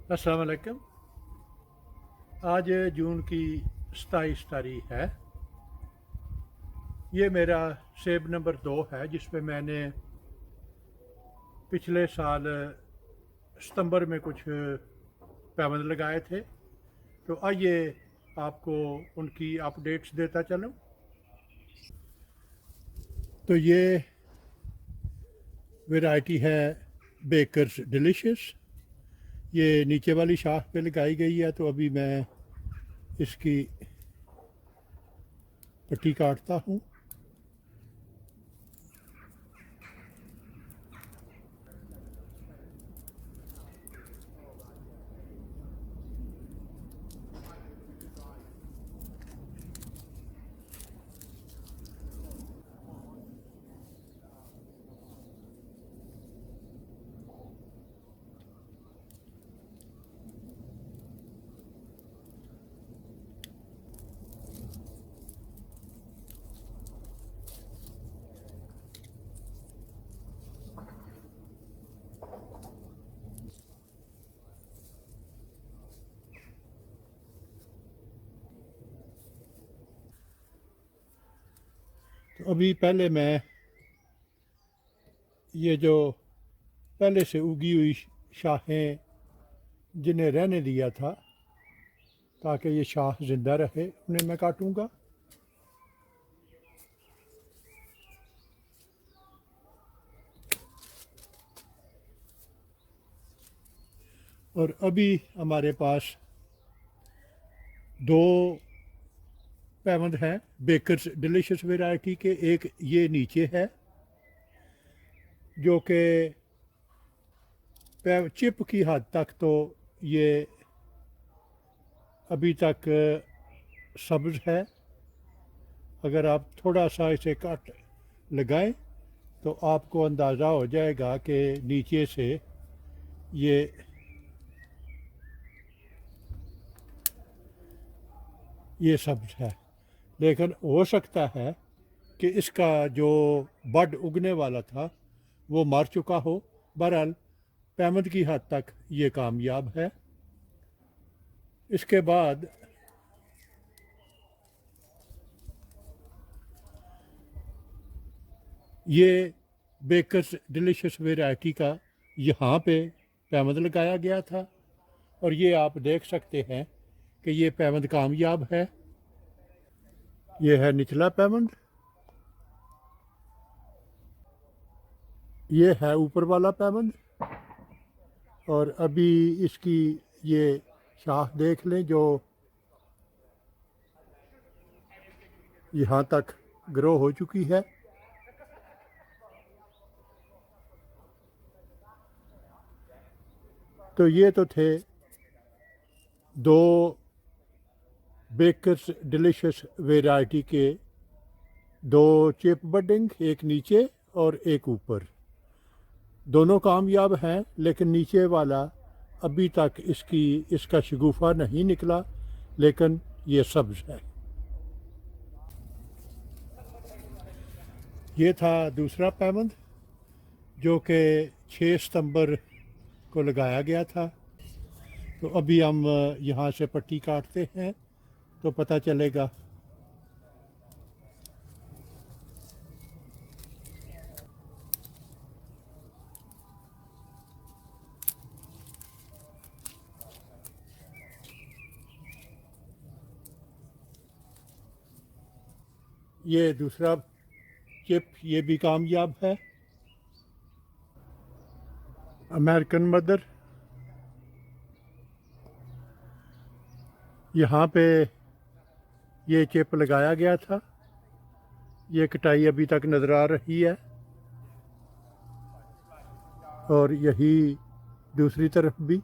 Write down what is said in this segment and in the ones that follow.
अस्सलाम वालेकुम। आज जून की 27 तारीख है। ये मेरा सेब नंबर 2 है जिसमें मैंने पिछले साल सितंबर में कुछ पैबंद लगाए थे। तो आइए आपको उनकी अपडेट्स देता चलूँ। तो ये वैरायटी है बेकर्स डिलीशियस। ये नीचे वाली शाख पे लगाई गई है, तो अभी मैं इसकी पट्टी काटता हूँ। तो अभी पहले मैं ये जो पहले से उगी हुई शाखें जिन्हें रहने दिया था ताकि ये शाख ज़िंदा रहे, उन्हें मैं काटूंगा। और अभी हमारे पास दो पैबंद हैं बेकर्स डिलीशियस वैरायटी के। एक ये नीचे है जो कि चिप की हद तक तो ये अभी तक सब्ज़ है। अगर आप थोड़ा सा इसे काट लगाएं तो आपको अंदाज़ा हो जाएगा कि नीचे से ये सब्ज़ है। लेकिन हो सकता है कि इसका जो बड उगने वाला था वो मर चुका हो। बहरहाल पैमद की हद तक ये कामयाब है। इसके बाद ये बेकर्स डिलीशियस वैरायटी का यहाँ पे पैमद लगाया गया था और ये आप देख सकते हैं कि ये पैमद कामयाब है। ये है निचला पैमद, ये है ऊपर वाला पैमद। और अभी इसकी ये शाख देख लें जो यहाँ तक ग्रो हो चुकी है। तो ये तो थे दो बेकर्स डिलीशियस वैरायटी के दो चिप बडिंग, एक नीचे और एक ऊपर। दोनों कामयाब हैं, लेकिन नीचे वाला अभी तक इसका शगुफा नहीं निकला, लेकिन ये सब्ज़ है। ये था दूसरा पैबंद जो कि 6 सितंबर को लगाया गया था। तो अभी हम यहाँ से पट्टी काटते हैं तो पता चलेगा। ये दूसरा चिप ये भी कामयाब है। अमेरिकन मदर, यहाँ पे ये चिप लगाया गया था। ये कटाई अभी तक नज़र आ रही है और यही दूसरी तरफ भी।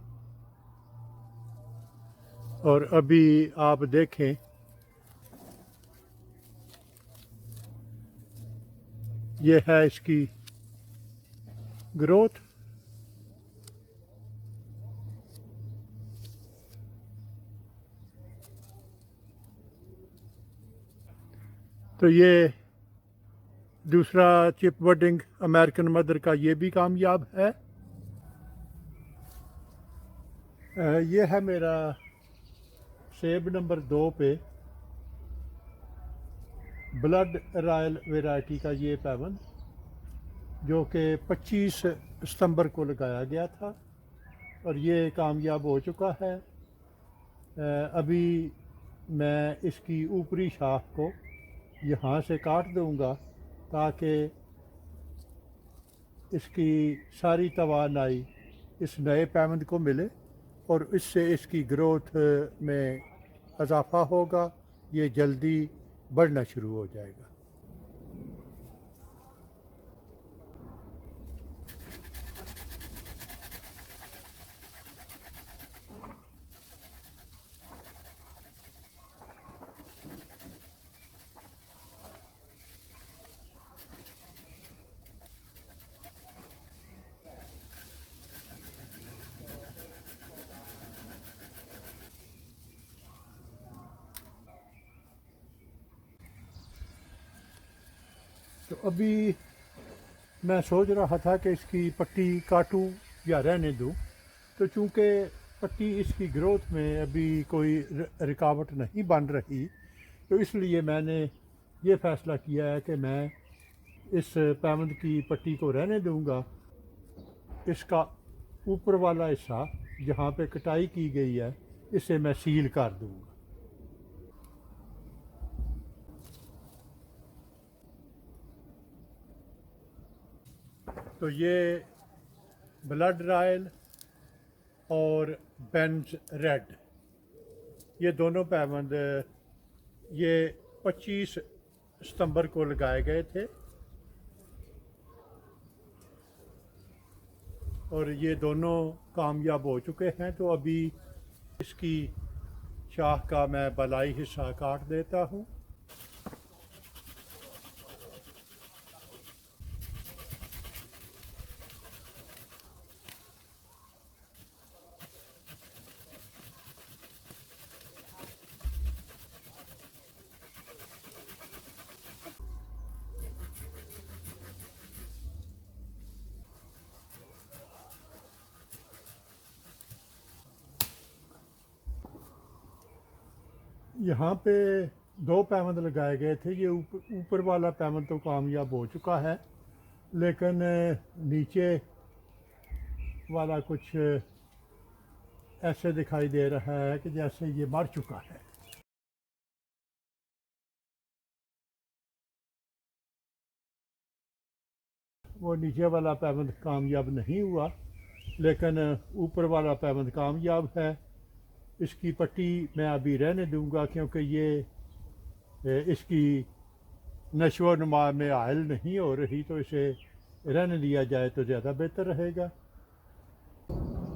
और अभी आप देखें ये है इसकी ग्रोथ। तो ये दूसरा चिप बडिंग अमेरिकन मदर का ये भी कामयाब है। ये है मेरा सेब नंबर 2 पे ब्लड रॉयल वैरायटी का ये पैवन, जो कि 25 सितंबर को लगाया गया था और ये कामयाब हो चुका है। अभी मैं इसकी ऊपरी शाख को यहाँ से काट दूँगा ताकि इसकी सारी तवानाई इस नए पैवंद को मिले और इससे इसकी ग्रोथ में इजाफ़ा होगा, ये जल्दी बढ़ना शुरू हो जाएगा। तो अभी मैं सोच रहा था कि इसकी पट्टी काटूं या रहने दूं, तो चूँकि पट्टी इसकी ग्रोथ में अभी कोई रुकावट नहीं बन रही, तो इसलिए मैंने ये फ़ैसला किया है कि मैं इस पैवंद की पट्टी को रहने दूंगा। इसका ऊपर वाला हिस्सा जहाँ पे कटाई की गई है, इसे मैं सील कर दूंगा। तो ये ब्लड रॉयल और बेंज रेड, ये दोनों पैवंद ये 25 सितंबर को लगाए गए थे और ये दोनों कामयाब हो चुके हैं। तो अभी इसकी शाख का मैं बलाई हिस्सा काट देता हूँ। यहाँ पे 2 पैवंद लगाए गए थे। ये ऊपर वाला पैवंद तो कामयाब हो चुका है, लेकिन नीचे वाला कुछ ऐसे दिखाई दे रहा है कि जैसे ये मर चुका है। वो नीचे वाला पैवंद कामयाब नहीं हुआ, लेकिन ऊपर वाला पैवंद कामयाब है। इसकी पट्टी मैं अभी रहने दूंगा क्योंकि ये इसकी नशो नुमा में हायल नहीं हो रही, तो इसे रहने दिया जाए तो ज़्यादा बेहतर रहेगा।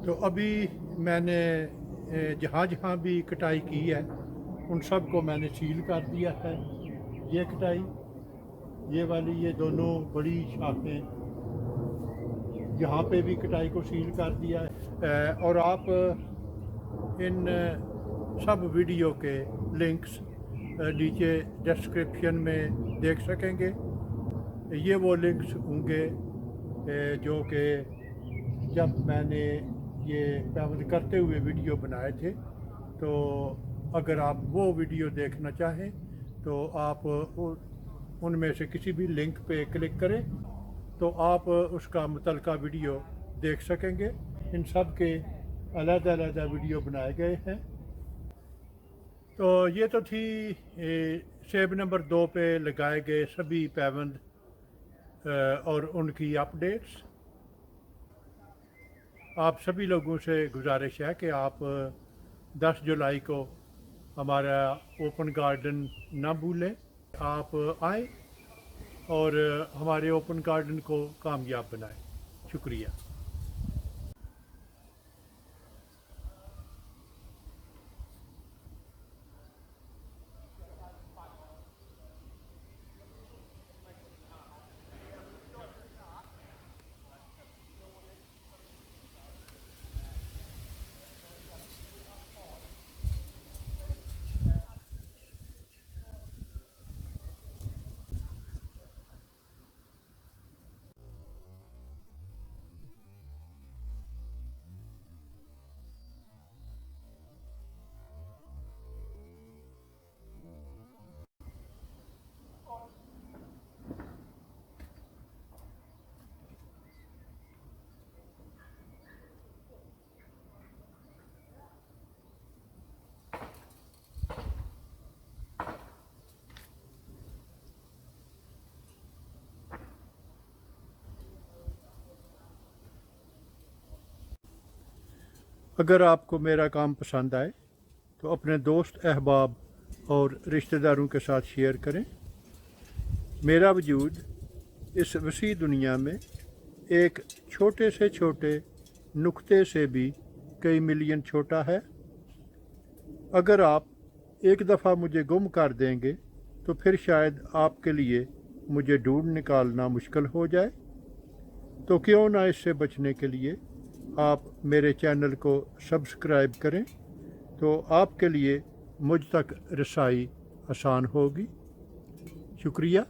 तो अभी मैंने जहाँ जहाँ भी कटाई की है उन सब को मैंने सील कर दिया है। ये कटाई, ये वाली, ये दोनों बड़ी शाखें, यहाँ पे भी कटाई को सील कर दिया है। और आप इन सब वीडियो के लिंक्स नीचे डिस्क्रिप्शन में देख सकेंगे। ये वो लिंक्स होंगे जो कि जब मैंने ये पैवंद करते हुए वीडियो बनाए थे, तो अगर आप वो वीडियो देखना चाहें तो आप उनमें से किसी भी लिंक पे क्लिक करें तो आप उसका मुतलका वीडियो देख सकेंगे। इन सब के अलग-अलग वीडियो बनाए गए हैं। तो ये तो थी सेब नंबर 2 पे लगाए गए सभी पैवंद और उनकी अपडेट्स। आप सभी लोगों से गुजारिश है कि आप 10 जुलाई को हमारा ओपन गार्डन ना भूलें। आप आएँ और हमारे ओपन गार्डन को कामयाब बनाएं। शुक्रिया। अगर आपको मेरा काम पसंद आए तो अपने दोस्त अहबाब और रिश्तेदारों के साथ शेयर करें। मेरा वजूद इस वसी दुनिया में एक छोटे से छोटे नुक्ते से भी कई मिलियन छोटा है। अगर आप एक दफ़ा मुझे गुम कर देंगे तो फिर शायद आपके लिए मुझे ढूंढ निकालना मुश्किल हो जाए। तो क्यों ना इससे बचने के लिए आप मेरे चैनल को सब्सक्राइब करें, तो आपके लिए मुझ तक रसाई आसान होगी। शुक्रिया।